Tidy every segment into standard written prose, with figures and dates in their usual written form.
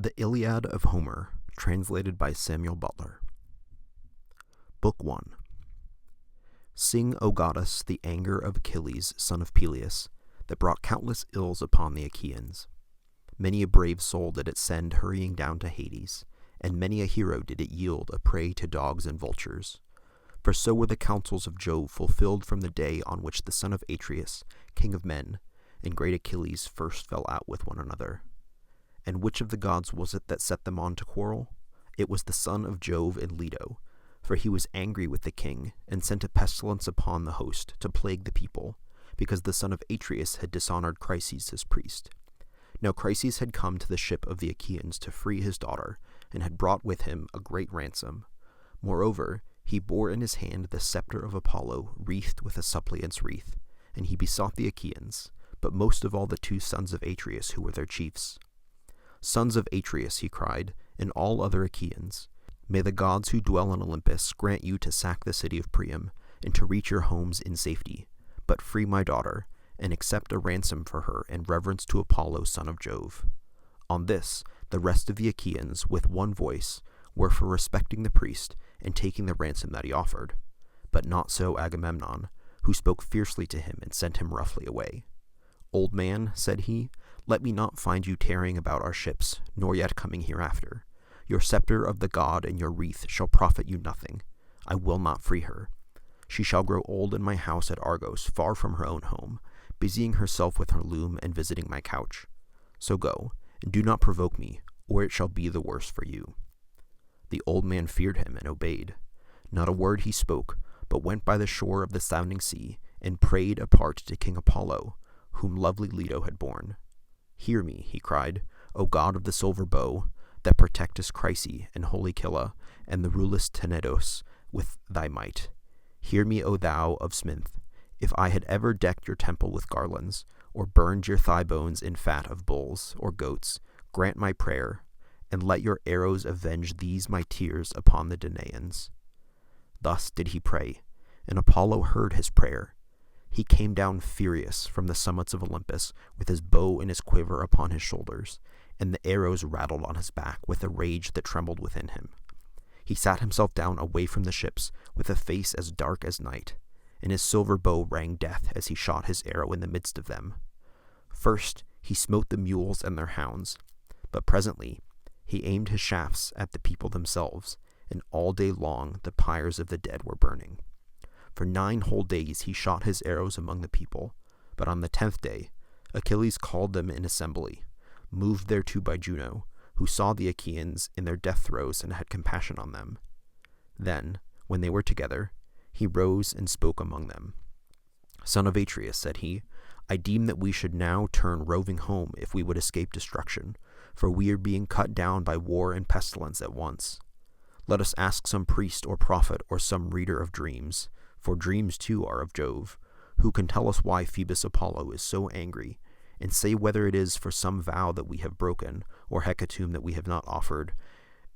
The Iliad of Homer, translated by Samuel Butler. Book 1. Sing, O goddess, the anger of Achilles, son of Peleus, that brought countless ills upon the Achaeans. Many a brave soul did it send hurrying down to Hades, and many a hero did it yield a prey to dogs and vultures. For so were the counsels of Jove fulfilled from the day on which the son of Atreus, king of men, and great Achilles first fell out with one another. And which of the gods was it that set them on to quarrel? It was the son of Jove and Leto, for he was angry with the king, and sent a pestilence upon the host to plague the people, because the son of Atreus had dishonored Chryses his priest. Now Chryses had come to the ship of the Achaeans to free his daughter, and had brought with him a great ransom. Moreover, he bore in his hand the scepter of Apollo, wreathed with a suppliant's wreath, and he besought the Achaeans, but most of all the two sons of Atreus who were their chiefs. Sons of Atreus, he cried, and all other Achaeans, may the gods who dwell on Olympus grant you to sack the city of Priam, and to reach your homes in safety, but free my daughter, and accept a ransom for her in reverence to Apollo son of Jove. On this, the rest of the Achaeans, with one voice, were for respecting the priest and taking the ransom that he offered. But not so Agamemnon, who spoke fiercely to him and sent him roughly away. Old man, said he, let me not find you tarrying about our ships, nor yet coming hereafter. Your scepter of the god and your wreath shall profit you nothing. I will not free her. She shall grow old in my house at Argos, far from her own home, busying herself with her loom and visiting my couch. So go, and do not provoke me, or it shall be the worse for you. The old man feared him and obeyed. Not a word he spoke, but went by the shore of the sounding sea, and prayed apart to King Apollo, whom lovely Leto had borne. Hear me, he cried, O god of the silver bow, that protectest Chryse and holy Cilla, and the rulest Tenedos with thy might. Hear me, O thou of Sminth, if I had ever decked your temple with garlands, or burned your thigh bones in fat of bulls or goats, grant my prayer, and let your arrows avenge these my tears upon the Danaans. Thus did he pray, and Apollo heard his prayer. He came down furious from the summits of Olympus, with his bow and his quiver upon his shoulders, and the arrows rattled on his back with a rage that trembled within him. He sat himself down away from the ships, with a face as dark as night, and his silver bow rang death as he shot his arrow in the midst of them. First he smote the mules and their hounds, but presently he aimed his shafts at the people themselves, and all day long the pyres of the dead were burning. For 9 whole days he shot his arrows among the people, but on the 10th day Achilles called them in assembly, moved thereto by Juno, who saw the Achaeans in their death throes and had compassion on them. Then, when they were together, he rose and spoke among them. Son of Atreus, said he, I deem that we should now turn roving home if we would escape destruction, for we are being cut down by war and pestilence at once. Let us ask some priest or prophet or some reader of dreams, for dreams too are of Jove, who can tell us why Phoebus Apollo is so angry, and say whether it is for some vow that we have broken, or hecatomb that we have not offered,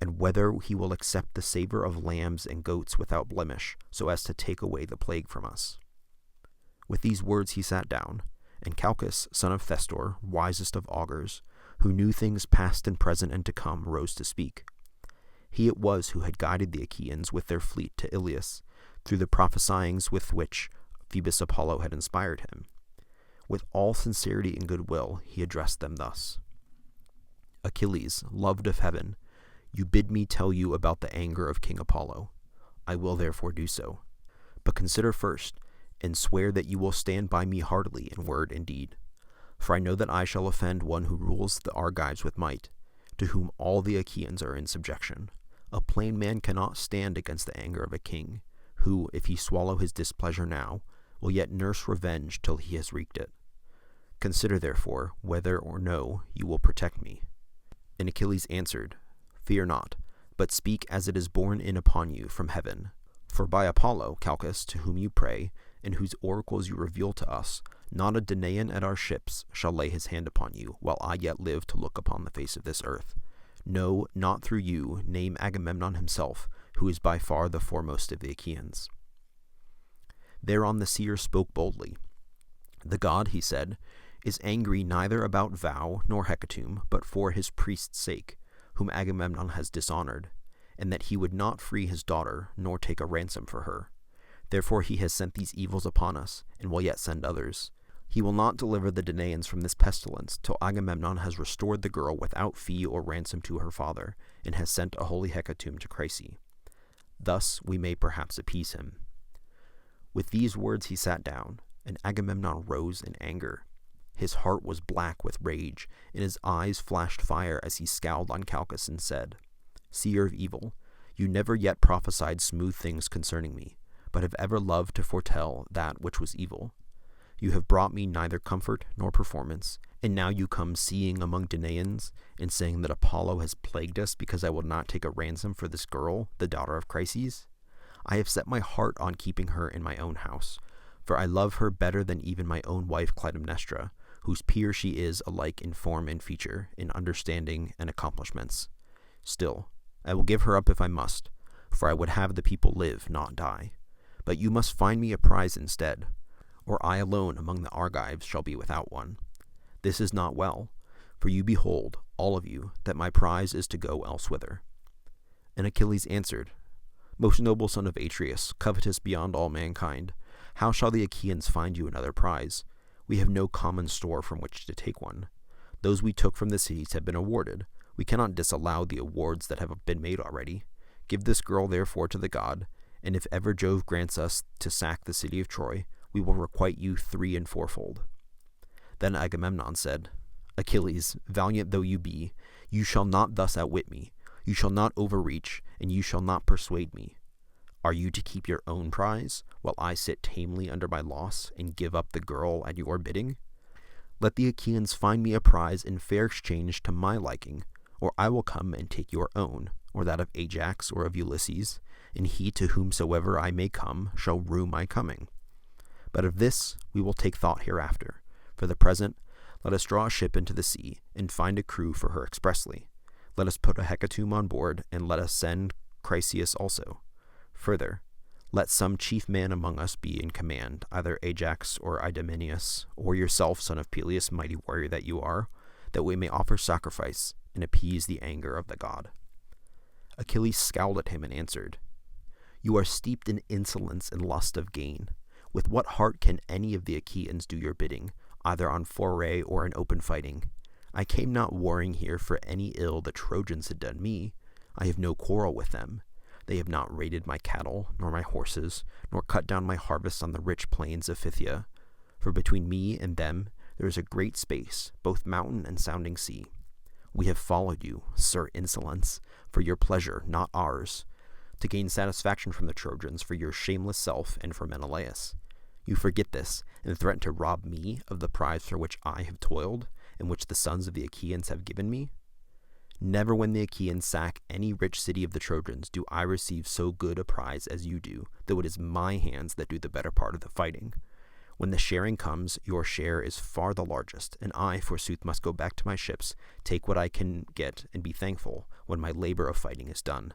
and whether he will accept the savor of lambs and goats without blemish, so as to take away the plague from us. With these words he sat down, and Calchas, son of Thestor, wisest of augurs, who knew things past and present and to come, rose to speak. He it was who had guided the Achaeans with their fleet to Ilias, through the prophesyings with which Phoebus Apollo had inspired him. With all sincerity and goodwill he addressed them thus. Achilles, loved of heaven, you bid me tell you about the anger of King Apollo. I will therefore do so. But consider first, and swear that you will stand by me heartily in word and deed. For I know that I shall offend one who rules the Argives with might, to whom all the Achaeans are in subjection. A plain man cannot stand against the anger of a king, who, if he swallow his displeasure now, will yet nurse revenge till he has wreaked it. Consider, therefore, whether or no you will protect me. And Achilles answered, Fear not, but speak as it is borne in upon you from heaven. For by Apollo, Calchas, to whom you pray, and whose oracles you reveal to us, not a Danaan at our ships shall lay his hand upon you, while I yet live to look upon the face of this earth. No, not through you, name Agamemnon himself, who is by far the foremost of the Achaeans. Thereon the seer spoke boldly. The god, he said, is angry neither about vow nor hecatomb, but for his priest's sake, whom Agamemnon has dishonored, and that he would not free his daughter, nor take a ransom for her. Therefore he has sent these evils upon us, and will yet send others. He will not deliver the Danaans from this pestilence till Agamemnon has restored the girl without fee or ransom to her father, and has sent a holy hecatomb to Chryse. Thus we may perhaps appease him." With these words he sat down, and Agamemnon rose in anger. His heart was black with rage, and his eyes flashed fire as he scowled on Calchas and said, "Seer of evil, you never yet prophesied smooth things concerning me, but have ever loved to foretell that which was evil. You have brought me neither comfort nor performance, and now you come seeing among Danaans, and saying that Apollo has plagued us because I will not take a ransom for this girl, the daughter of Chryses. I have set my heart on keeping her in my own house, for I love her better than even my own wife Clytemnestra, whose peer she is alike in form and feature, in understanding and accomplishments. Still, I will give her up if I must, for I would have the people live, not die. But you must find me a prize instead, or I alone among the Argives shall be without one. This is not well, for you behold, all of you, that my prize is to go elsewhither." And Achilles answered, "Most noble son of Atreus, covetous beyond all mankind, how shall the Achaeans find you another prize? We have no common store from which to take one. Those we took from the cities have been awarded. We cannot disallow the awards that have been made already. Give this girl therefore to the god, and if ever Jove grants us to sack the city of Troy, we will requite you 3 and 4-fold. Then Agamemnon said, "Achilles, valiant though you be, you shall not thus outwit me. You shall not overreach, and you shall not persuade me. Are you to keep your own prize, while I sit tamely under my loss, and give up the girl at your bidding? Let the Achaeans find me a prize in fair exchange to my liking, or I will come and take your own, or that of Ajax or of Ulysses, and he to whomsoever I may come shall rue my coming. But of this we will take thought hereafter. For the present, let us draw a ship into the sea, and find a crew for her expressly. Let us put a hecatomb on board, and let us send Chryseis also. Further, let some chief man among us be in command, either Ajax or Idomeneus, or yourself, son of Peleus, mighty warrior that you are, that we may offer sacrifice and appease the anger of the god." Achilles scowled at him and answered, "You are steeped in insolence and lust of gain. With what heart can any of the Achaeans do your bidding, either on foray or in open fighting? I came not warring here for any ill the Trojans had done me. I have no quarrel with them. They have not raided my cattle, nor my horses, nor cut down my harvests on the rich plains of Phthia. For between me and them there is a great space, both mountain and sounding sea. We have followed you, Sir Insolence, for your pleasure, not ours, to gain satisfaction from the Trojans for your shameless self and for Menelaus. You forget this, and threaten to rob me of the prize for which I have toiled, and which the sons of the Achaeans have given me. Never when the Achaeans sack any rich city of the Trojans do I receive so good a prize as you do, though it is my hands that do the better part of the fighting. When the sharing comes, your share is far the largest, and I, forsooth, must go back to my ships, take what I can get, and be thankful when my labor of fighting is done.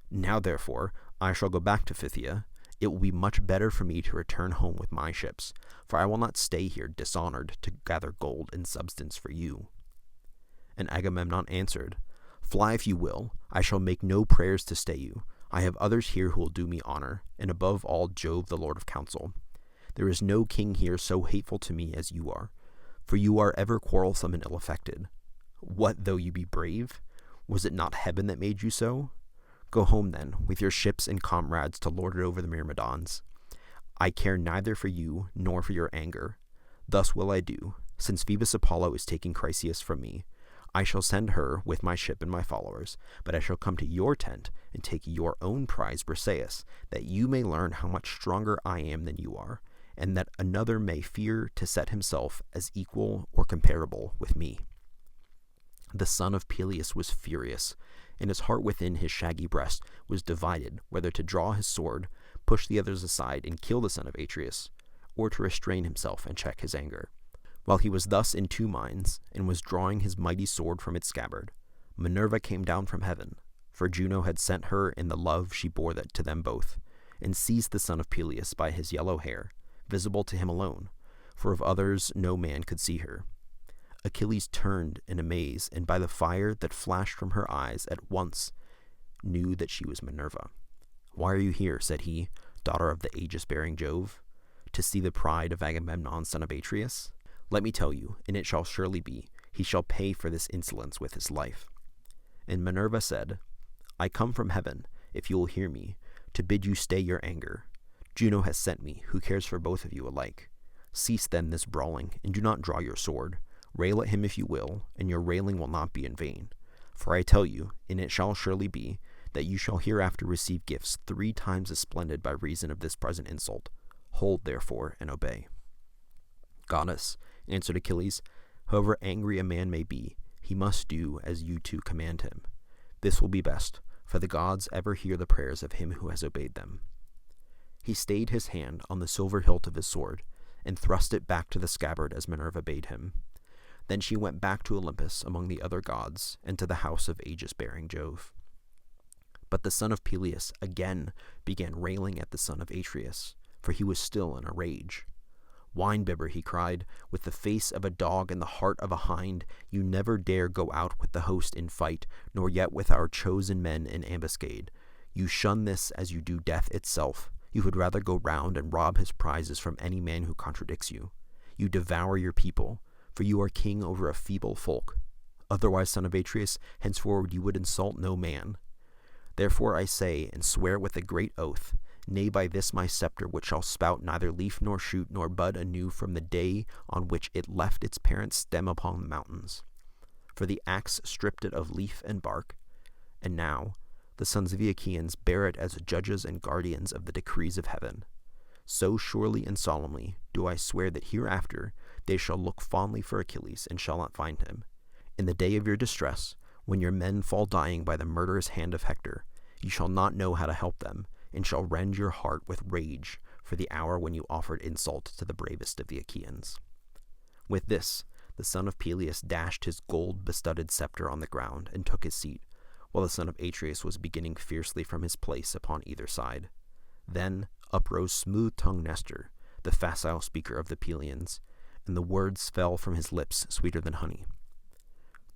Now, therefore, I shall go back to Phthia. It will be much better for me to return home with my ships, for I will not stay here dishonored to gather gold and substance for you." And Agamemnon answered, "Fly if you will. I shall make no prayers to stay you. I have others here who will do me honor, and above all Jove the Lord of Counsel. There is no king here so hateful to me as you are, for you are ever quarrelsome and ill-affected. What though you be brave? Was it not heaven that made you so? Go home then, with your ships and comrades to lord it over the Myrmidons. I care neither for you nor for your anger. Thus will I do, since Phoebus Apollo is taking Chryseis from me. I shall send her with my ship and my followers, but I shall come to your tent and take your own prize Briseis, that you may learn how much stronger I am than you are, and that another may fear to set himself as equal or comparable with me." The son of Peleus was furious, and his heart within his shaggy breast was divided whether to draw his sword, push the others aside, and kill the son of Atreus, or to restrain himself and check his anger. While he was thus in 2 minds, and was drawing his mighty sword from its scabbard, Minerva came down from heaven, for Juno had sent her in the love she bore to them both, and seized the son of Peleus by his yellow hair, visible to him alone, for of others no man could see her. Achilles turned in amaze, and by the fire that flashed from her eyes at once knew that she was Minerva. "Why are you here?" said he, "daughter of the aegis-bearing Jove? To see the pride of Agamemnon, son of Atreus? Let me tell you, and it shall surely be, he shall pay for this insolence with his life." And Minerva said, "I come from heaven, if you will hear me, to bid you stay your anger. Juno has sent me, who cares for both of you alike. Cease then this brawling, and do not draw your sword. Rail at him if you will, and your railing will not be in vain. For I tell you, and it shall surely be, that you shall hereafter receive gifts 3 times as splendid by reason of this present insult. Hold, therefore, and obey." "Goddess," answered Achilles, "however angry a man may be, he must do as you two command him. This will be best, for the gods ever hear the prayers of him who has obeyed them." He stayed his hand on the silver hilt of his sword, and thrust it back to the scabbard as Minerva bade him. Then she went back to Olympus among the other gods, and to the house of aegis-bearing Jove. But the son of Peleus again began railing at the son of Atreus, for he was still in a rage. "Wine-bibber," he cried, "with the face of a dog and the heart of a hind, you never dare go out with the host in fight, nor yet with our chosen men in ambuscade. You shun this as you do death itself. You would rather go round and rob his prizes from any man who contradicts you. You devour your people, for you are king over a feeble folk. Otherwise, son of Atreus, henceforward you would insult no man. Therefore I say, and swear with a great oath, nay, by this my scepter, which shall spout neither leaf nor shoot nor bud anew from the day on which it left its parent stem upon the mountains. For the axe stripped it of leaf and bark, and now the sons of the Achaeans bear it as judges and guardians of the decrees of heaven. So surely and solemnly do I swear that hereafter they shall look fondly for Achilles and shall not find him. In the day of your distress, when your men fall dying by the murderous hand of Hector, you shall not know how to help them, and shall rend your heart with rage for the hour when you offered insult to the bravest of the Achaeans." With this, the son of Peleus dashed his gold-bestudded scepter on the ground and took his seat, while the son of Atreus was beginning fiercely from his place upon either side. Then uprose smooth-tongued Nestor, the facile speaker of the Pelians, and the words fell from his lips sweeter than honey.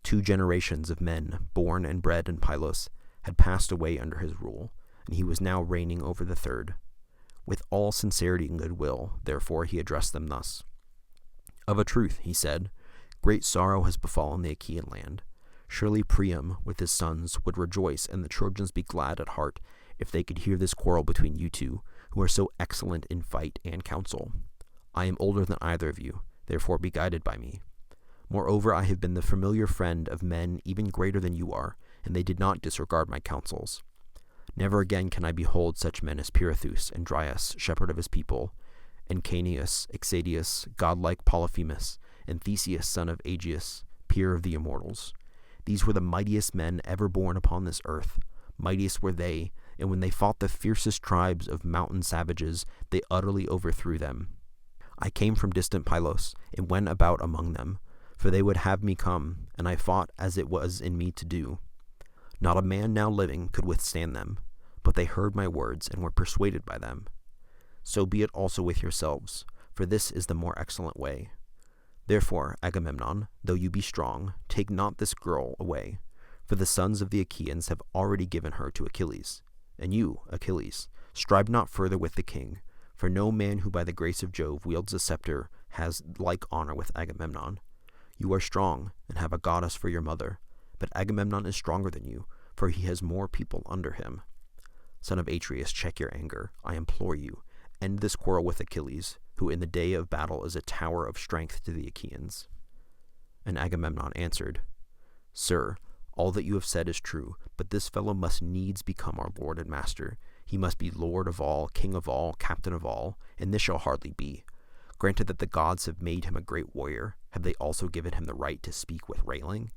2 generations of men, born and bred in Pylos, had passed away under his rule, and he was now reigning over the 3rd. With all sincerity and goodwill, therefore, he addressed them thus. "Of a truth," he said, "great sorrow has befallen the Achaean land. Surely Priam with his sons would rejoice, and the Trojans be glad at heart, if they could hear this quarrel between you two, who are so excellent in fight and counsel. I am older than either of you, therefore be guided by me. Moreover, I have been the familiar friend of men even greater than you are, and they did not disregard my counsels. Never again can I behold such men as Pirithous and Dryas, shepherd of his people, and Caeneus, Exadius, godlike Polyphemus, and Theseus, son of Aegeus, peer of the immortals. These were the mightiest men ever born upon this earth. Mightiest were they, and when they fought the fiercest tribes of mountain savages, they utterly overthrew them. I came from distant Pylos, and went about among them, for they would have me come, and I fought as it was in me to do. Not a man now living could withstand them, but they heard my words and were persuaded by them. So be it also with yourselves, for this is the more excellent way. Therefore, Agamemnon, though you be strong, take not this girl away, for the sons of the Achaeans have already given her to Achilles. And you, Achilles, strive not further with the king, for no man who by the grace of Jove wields a scepter has like honor with Agamemnon. You are strong, and have a goddess for your mother, but Agamemnon is stronger than you, for he has more people under him. Son of Atreus, check your anger, I implore you. End this quarrel with Achilles, who in the day of battle is a tower of strength to the Achaeans." And Agamemnon answered, "Sir, all that you have said is true, but this fellow must needs become our lord and master. He must be lord of all, king of all, captain of all, and this shall hardly be. Granted that the gods have made him a great warrior, have they also given him the right to speak with railing?"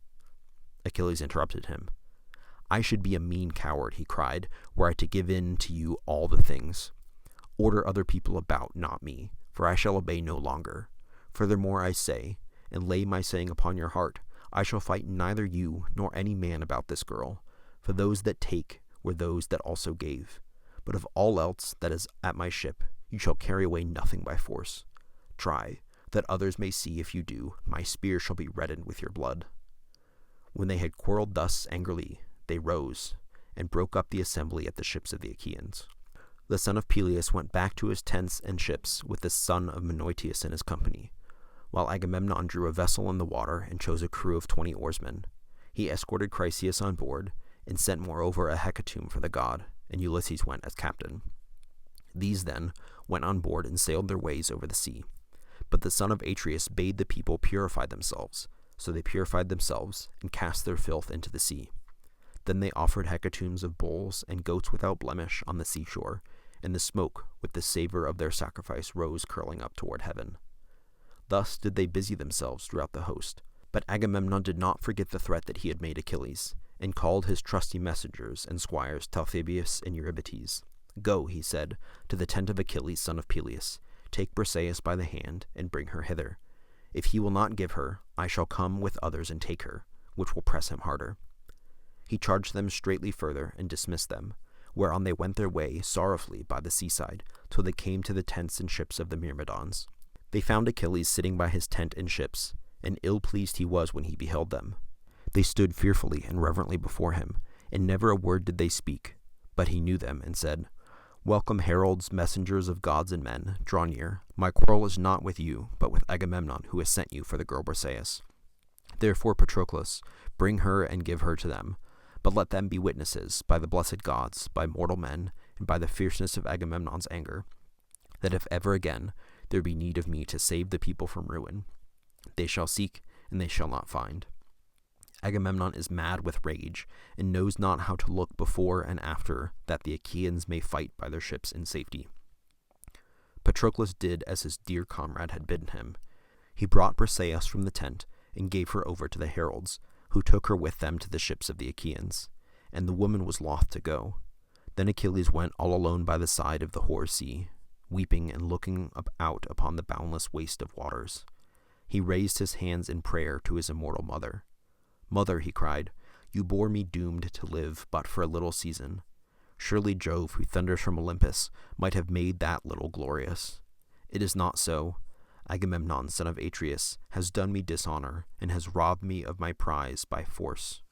Achilles interrupted him. "I should be a mean coward," he cried, "were I to give in to you all the things. Order other people about, not me, for I shall obey no longer. Furthermore I say, and lay my saying upon your heart, I shall fight neither you nor any man about this girl, for those that take were those that also gave. But of all else that is at my ship, you shall carry away nothing by force. Try, that others may see if you do, my spear shall be reddened with your blood." When they had quarreled thus angrily, they rose and broke up the assembly at the ships of the Achaeans. The son of Peleus went back to his tents and ships with the son of Menoetius in his company, while Agamemnon drew a vessel in the water and chose a crew of 20 oarsmen. He escorted Chryseis on board, and sent moreover a hecatomb for the god, and Ulysses went as captain. These then went on board and sailed their ways over the sea. But the son of Atreus bade the people purify themselves. So they purified themselves and cast their filth into the sea. Then they offered hecatombs of bulls and goats without blemish on the seashore, and the smoke with the savor of their sacrifice rose curling up toward heaven. Thus did they busy themselves throughout the host. But Agamemnon did not forget the threat that he had made Achilles, and called his trusty messengers and squires Talthabius and Eurybates. "Go," he said, "to the tent of Achilles, son of Peleus. Take Briseis by the hand, and bring her hither. If he will not give her, I shall come with others and take her, which will press him harder." He charged them straightly further, and dismissed them, whereon they went their way sorrowfully by the seaside, till they came to the tents and ships of the Myrmidons. They found Achilles sitting by his tent and ships, and ill-pleased he was when he beheld them. They stood fearfully and reverently before him, and never a word did they speak. But he knew them, and said, "Welcome, heralds, messengers of gods and men, draw near. My quarrel is not with you, but with Agamemnon, who has sent you for the girl Briseis. Therefore, Patroclus, bring her and give her to them. But let them be witnesses, by the blessed gods, by mortal men, and by the fierceness of Agamemnon's anger, that if ever again there be need of me to save the people from ruin, they shall seek, and they shall not find. Agamemnon is mad with rage, and knows not how to look before and after, that the Achaeans may fight by their ships in safety." Patroclus did as his dear comrade had bidden him. He brought Briseis from the tent, and gave her over to the heralds, who took her with them to the ships of the Achaeans, and the woman was loth to go. Then Achilles went all alone by the side of the hoar sea, weeping and looking out upon the boundless waste of waters. He raised his hands in prayer to his immortal mother. "Mother," he cried, "you bore me doomed to live but for a little season. Surely Jove, who thunders from Olympus, might have made that little glorious. It is not so. Agamemnon, son of Atreus, has done me dishonor, and has robbed me of my prize by force."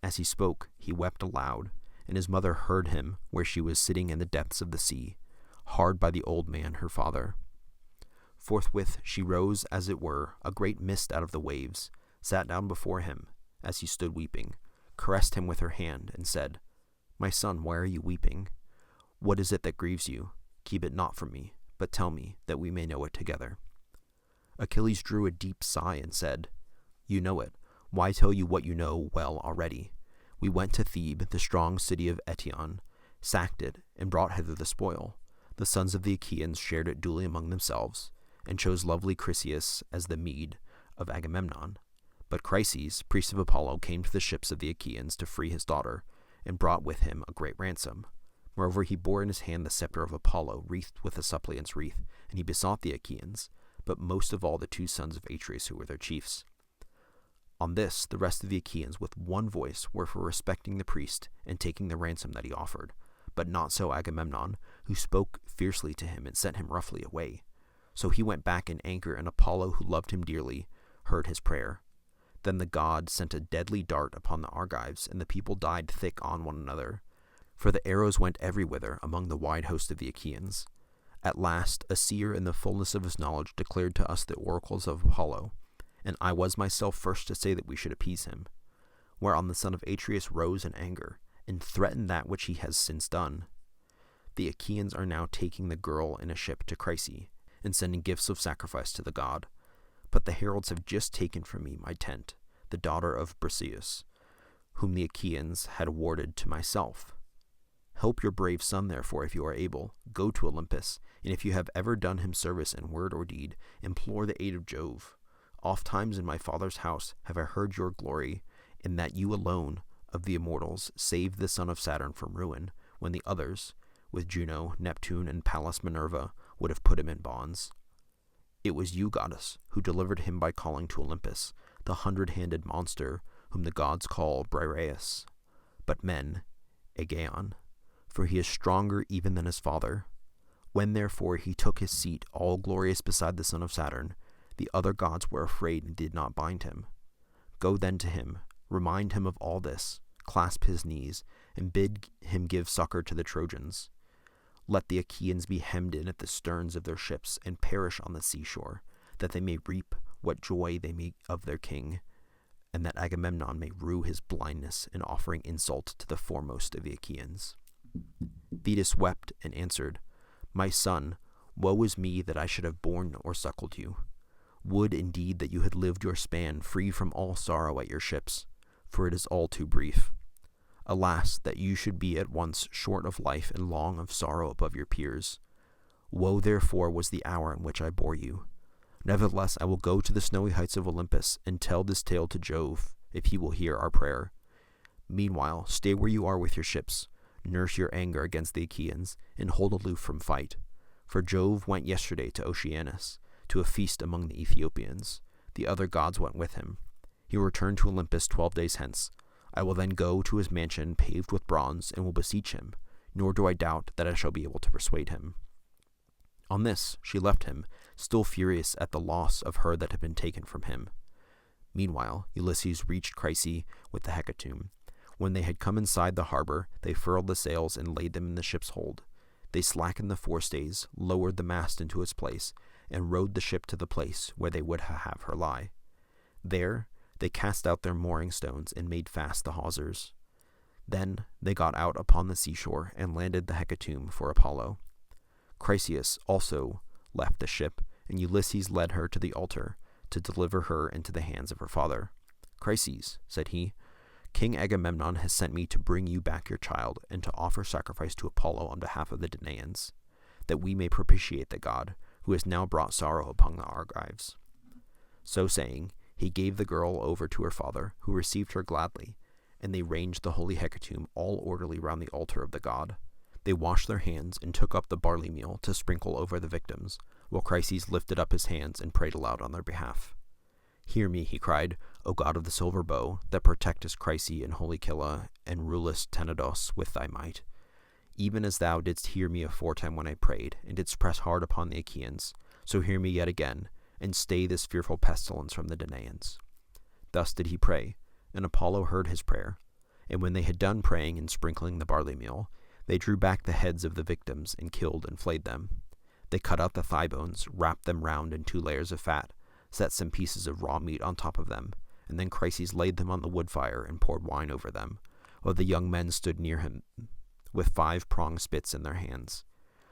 As he spoke, he wept aloud, and his mother heard him where she was sitting in the depths of the sea, hard by the old man her father. Forthwith she rose, as it were, a great mist out of the waves, sat down before him, as he stood weeping, caressed him with her hand, and said, "My son, why are you weeping? What is it that grieves you? Keep it not from me, but tell me, that we may know it together." Achilles drew a deep sigh and said, "You know it. Why tell you what you know well already? We went to Thebe, the strong city of Eetion, sacked it, and brought hither the spoil. The sons of the Achaeans shared it duly among themselves, and chose lovely Chryseis as the meed of Agamemnon. But Chryses, priest of Apollo, came to the ships of the Achaeans to free his daughter, and brought with him a great ransom. Moreover, he bore in his hand the scepter of Apollo, wreathed with a suppliant's wreath, and he besought the Achaeans, but most of all the 2 sons of Atreus, who were their chiefs. On this, the rest of the Achaeans with one voice were for respecting the priest and taking the ransom that he offered, but not so Agamemnon, who spoke fiercely to him and sent him roughly away. So he went back in anger, and Apollo, who loved him dearly, heard his prayer. Then the god sent a deadly dart upon the Argives, and the people died thick on one another, for the arrows went everywhither among the wide host of the Achaeans. At last, a seer in the fullness of his knowledge declared to us the oracles of Apollo, and I was myself first to say that we should appease him. Whereon the son of Atreus rose in anger, and threatened that which he has since done. The Achaeans are now taking the girl in a ship to Chryse, and sending gifts of sacrifice to the god. But the heralds have just taken from me my tent, the daughter of Briseis, whom the Achaeans had awarded to myself. Help your brave son, therefore, if you are able. Go to Olympus, and if you have ever done him service in word or deed, implore the aid of Jove. Ofttimes in my father's house have I heard your glory, in that you alone of the immortals saved the son of Saturn from ruin, when the others, with Juno, Neptune, and Pallas Minerva, would have put him in bonds. It was you, goddess, who delivered him by calling to Olympus, the 100-handed monster whom the gods call Briareus, but men, Aegeon, for he is stronger even than his father. When therefore he took his seat all glorious beside the son of Saturn, the other gods were afraid and did not bind him. Go then to him, remind him of all this, clasp his knees, and bid him give succor to the Trojans. Let the Achaeans be hemmed in at the sterns of their ships and perish on the seashore, that they may reap what joy they may of their king, and that Agamemnon may rue his blindness in offering insult to the foremost of the Achaeans. Thetis wept and answered, My son, woe is me that I should have borne or suckled you. Would indeed that you had lived your span free from all sorrow at your ships, for it is all too brief. Alas, that you should be at once short of life and long of sorrow above your peers. Woe therefore was the hour in which I bore you. Nevertheless, I will go to the snowy heights of Olympus and tell this tale to Jove, if he will hear our prayer. Meanwhile, stay where you are with your ships, nurse your anger against the Achaeans, and hold aloof from fight. For Jove went yesterday to Oceanus, to a feast among the Ethiopians. The other gods went with him. He will return to Olympus 12 days hence. I will then go to his mansion paved with bronze, and will beseech him, nor do I doubt that I shall be able to persuade him. On this she left him, still furious at the loss of her that had been taken from him. Meanwhile Ulysses reached Chryse with the hecatomb. When they had come inside the harbor, they furled the sails and laid them in the ship's hold. They slackened the forestays, lowered the mast into its place, and rowed the ship to the place where they would have her lie. There they cast out their mooring stones and made fast the hawsers. Then they got out upon the seashore and landed the hecatomb for Apollo. Chryseis also left the ship, and Ulysses led her to the altar to deliver her into the hands of her father. Chryseis, said he, King Agamemnon has sent me to bring you back your child and to offer sacrifice to Apollo on behalf of the Danaans, that we may propitiate the god, who has now brought sorrow upon the Argives. So saying, he gave the girl over to her father, who received her gladly, and they ranged the holy hecatomb all orderly round the altar of the god. They washed their hands and took up the barley meal to sprinkle over the victims, while Chryseis lifted up his hands and prayed aloud on their behalf. Hear me, he cried, O god of the silver bow, that protectest Chryse and holy Killa, and rulest Tenedos with thy might. Even as thou didst hear me aforetime when I prayed, and didst press hard upon the Achaeans, so hear me yet again, and stay this fearful pestilence from the Danaans. Thus did he pray, and Apollo heard his prayer. And when they had done praying and sprinkling the barley meal, they drew back the heads of the victims and killed and flayed them. They cut out the thigh bones, wrapped them round in 2 layers of fat, set some pieces of raw meat on top of them, and then Chryseis laid them on the wood fire and poured wine over them, while the young men stood near him with 5-pronged spits in their hands.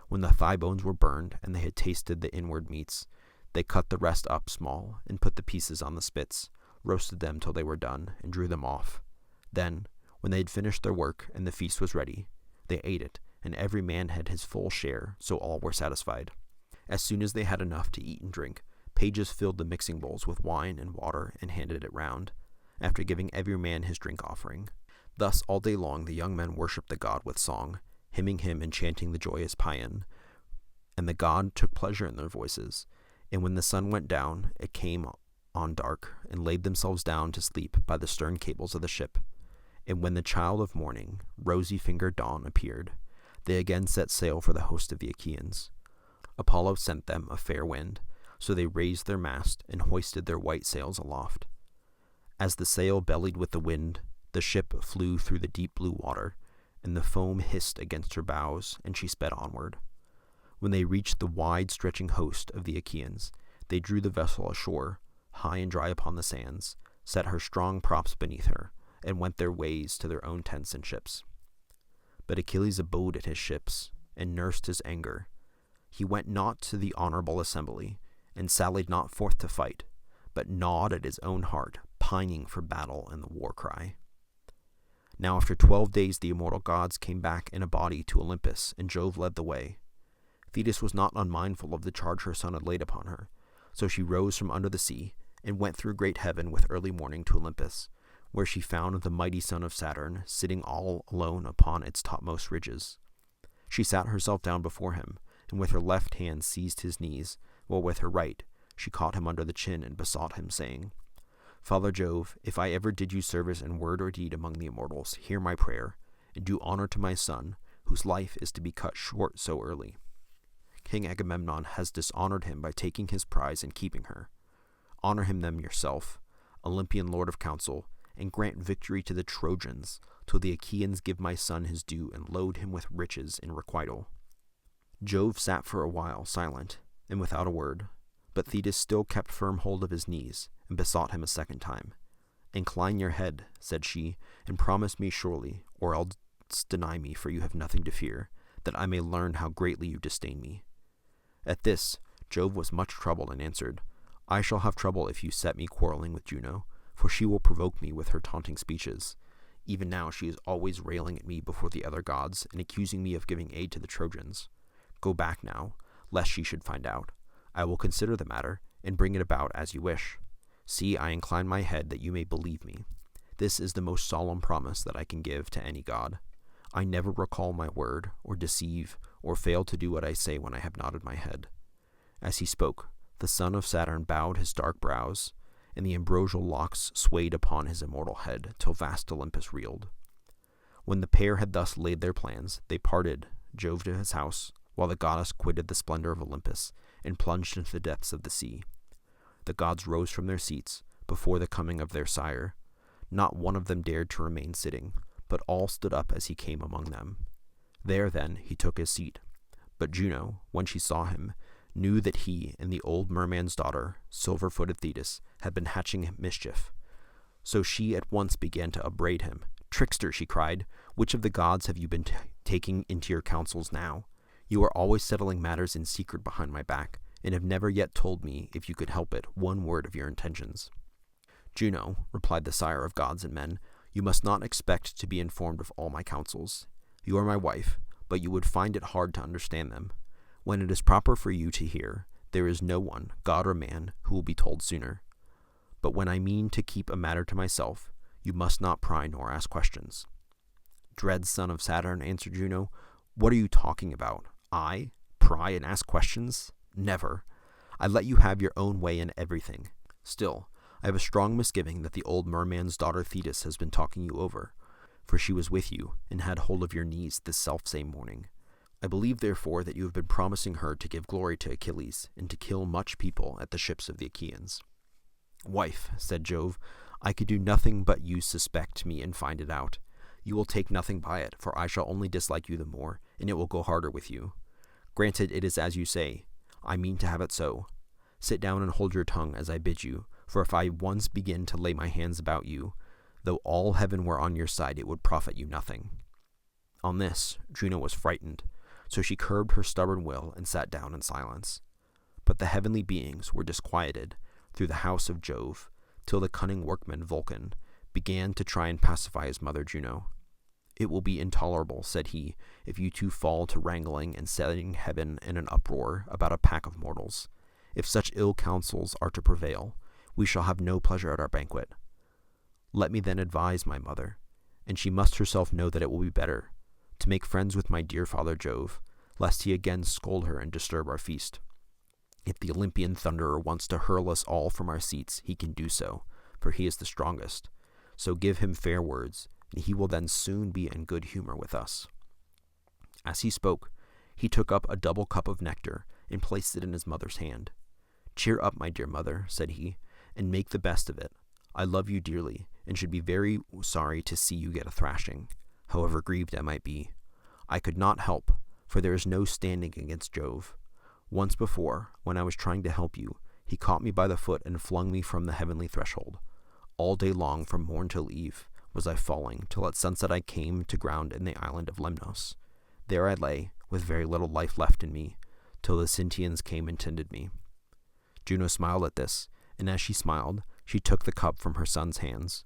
When the thigh bones were burned, and they had tasted the inward meats, they cut the rest up small, and put the pieces on the spits, roasted them till they were done, and drew them off. Then, when they had finished their work, and the feast was ready, they ate it, and every man had his full share, so all were satisfied. As soon as they had enough to eat and drink, pages filled the mixing bowls with wine and water and handed it round, after giving every man his drink offering. Thus all day long the young men worshipped the god with song, hymning him and chanting the joyous paean, and the god took pleasure in their voices. And when the sun went down, it came on dark, and laid themselves down to sleep by the stern cables of the ship. And when the child of morning, rosy-fingered dawn, appeared, they again set sail for the host of the Achaeans. Apollo sent them a fair wind, so they raised their mast and hoisted their white sails aloft. As the sail bellied with the wind, the ship flew through the deep blue water, and the foam hissed against her bows, and she sped onward. When they reached the wide-stretching host of the Achaeans, they drew the vessel ashore, high and dry upon the sands, set her strong props beneath her, and went their ways to their own tents and ships. But Achilles abode at his ships, and nursed his anger. He went not to the honorable assembly, and sallied not forth to fight, but gnawed at his own heart, pining for battle and the war cry. Now after 12 days the immortal gods came back in a body to Olympus, and Jove led the way. Thetis was not unmindful of the charge her son had laid upon her, so she rose from under the sea, and went through great heaven with early morning to Olympus, where she found the mighty son of Saturn sitting all alone upon its topmost ridges. She sat herself down before him, and with her left hand seized his knees, while with her right she caught him under the chin and besought him, saying, Father Jove, if I ever did you service in word or deed among the immortals, hear my prayer, and do honor to my son, whose life is to be cut short so early. King Agamemnon has dishonored him by taking his prize and keeping her. Honor him then yourself, Olympian lord of counsel, and grant victory to the Trojans, till the Achaeans give my son his due and load him with riches in requital." Jove sat for a while silent, and without a word, but Thetis still kept firm hold of his knees, and besought him a second time. "Incline your head," said she, "and promise me surely, or else deny me, for you have nothing to fear, that I may learn how greatly you disdain me." At this, Jove was much troubled, and answered, "I shall have trouble if you set me quarreling with Juno, for she will provoke me with her taunting speeches. Even now she is always railing at me before the other gods, and accusing me of giving aid to the Trojans. Go back now, lest she should find out. I will consider the matter, and bring it about as you wish. See, I incline my head that you may believe me. This is the most solemn promise that I can give to any god. I never recall my word, or deceive, or fail to do what I say when I have nodded my head." As he spoke, the son of Saturn bowed his dark brows, and the ambrosial locks swayed upon his immortal head till vast Olympus reeled. When the pair had thus laid their plans, they parted, Jove to his house, while the goddess quitted the splendor of Olympus and plunged into the depths of the sea. The gods rose from their seats before the coming of their sire. Not one of them dared to remain sitting, but all stood up as he came among them. There, then, he took his seat. But Juno, when she saw him, knew that he and the old merman's daughter, silver-footed Thetis, had been hatching mischief. So she at once began to upbraid him. "Trickster," she cried, "which of the gods have you been taking into your counsels now? You are always settling matters in secret behind my back, and have never yet told me, if you could help it, one word of your intentions." "Juno," replied the sire of gods and men, "you must not expect to be informed of all my counsels. You are my wife, but you would find it hard to understand them. When it is proper for you to hear, there is no one, god or man, who will be told sooner. But when I mean to keep a matter to myself, you must not pry nor ask questions." "Dread son of Saturn," answered Juno, "what are you talking about? I pry and ask questions? Never. I let you have your own way in everything. Still, I have a strong misgiving that the old merman's daughter Thetis has been talking you over, for she was with you and had hold of your knees this selfsame morning. I believe, therefore, that you have been promising her to give glory to Achilles, and to kill much people at the ships of the Achaeans." "Wife," said Jove, "I could do nothing but you suspect me and find it out. You will take nothing by it, for I shall only dislike you the more, and it will go harder with you. Granted, it is as you say. I mean to have it so. Sit down and hold your tongue as I bid you, for if I once begin to lay my hands about you, though all heaven were on your side, it would profit you nothing." On this, Juno was frightened, so she curbed her stubborn will and sat down in silence. But the heavenly beings were disquieted through the house of Jove, till the cunning workman Vulcan began to try and pacify his mother Juno. "It will be intolerable," said he, "if you two fall to wrangling and setting heaven in an uproar about a pack of mortals. If such ill counsels are to prevail, we shall have no pleasure at our banquet. Let me then advise my mother, and she must herself know that it will be better, to make friends with my dear father Jove, lest he again scold her and disturb our feast. If the Olympian thunderer wants to hurl us all from our seats, he can do so, for he is the strongest. So give him fair words, and he will then soon be in good humor with us." As he spoke, he took up a double cup of nectar and placed it in his mother's hand. "Cheer up, my dear mother," said he, "and make the best of it. I love you dearly, and should be very sorry to see you get a thrashing, however grieved I might be. I could not help, for there is no standing against Jove. Once before, when I was trying to help you, he caught me by the foot and flung me from the heavenly threshold. All day long, from morn till eve, was I falling, till at sunset I came to ground in the island of Lemnos. There I lay, with very little life left in me, till the Sintians came and tended me." Juno smiled at this, and as she smiled, she took the cup from her son's hands.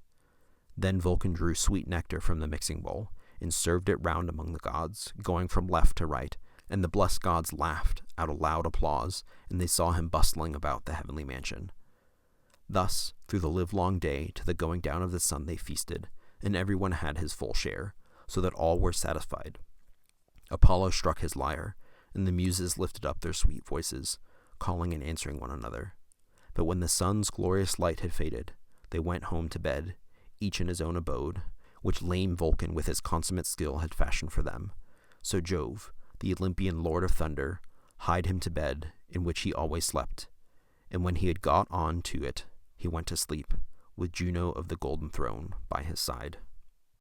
Then Vulcan drew sweet nectar from the mixing bowl, and served it round among the gods, going from left to right, and the blessed gods laughed out a loud applause, and they saw him bustling about the heavenly mansion. Thus, through the livelong day to the going down of the sun they feasted, and everyone had his full share, so that all were satisfied. Apollo struck his lyre, and the muses lifted up their sweet voices, calling and answering one another. But when the sun's glorious light had faded, they went home to bed, each in his own abode, which lame Vulcan with his consummate skill had fashioned for them. So Jove, the Olympian lord of thunder, hied him to bed, in which he always slept, and when he had got on to it, he went to sleep, with Juno of the golden throne by his side.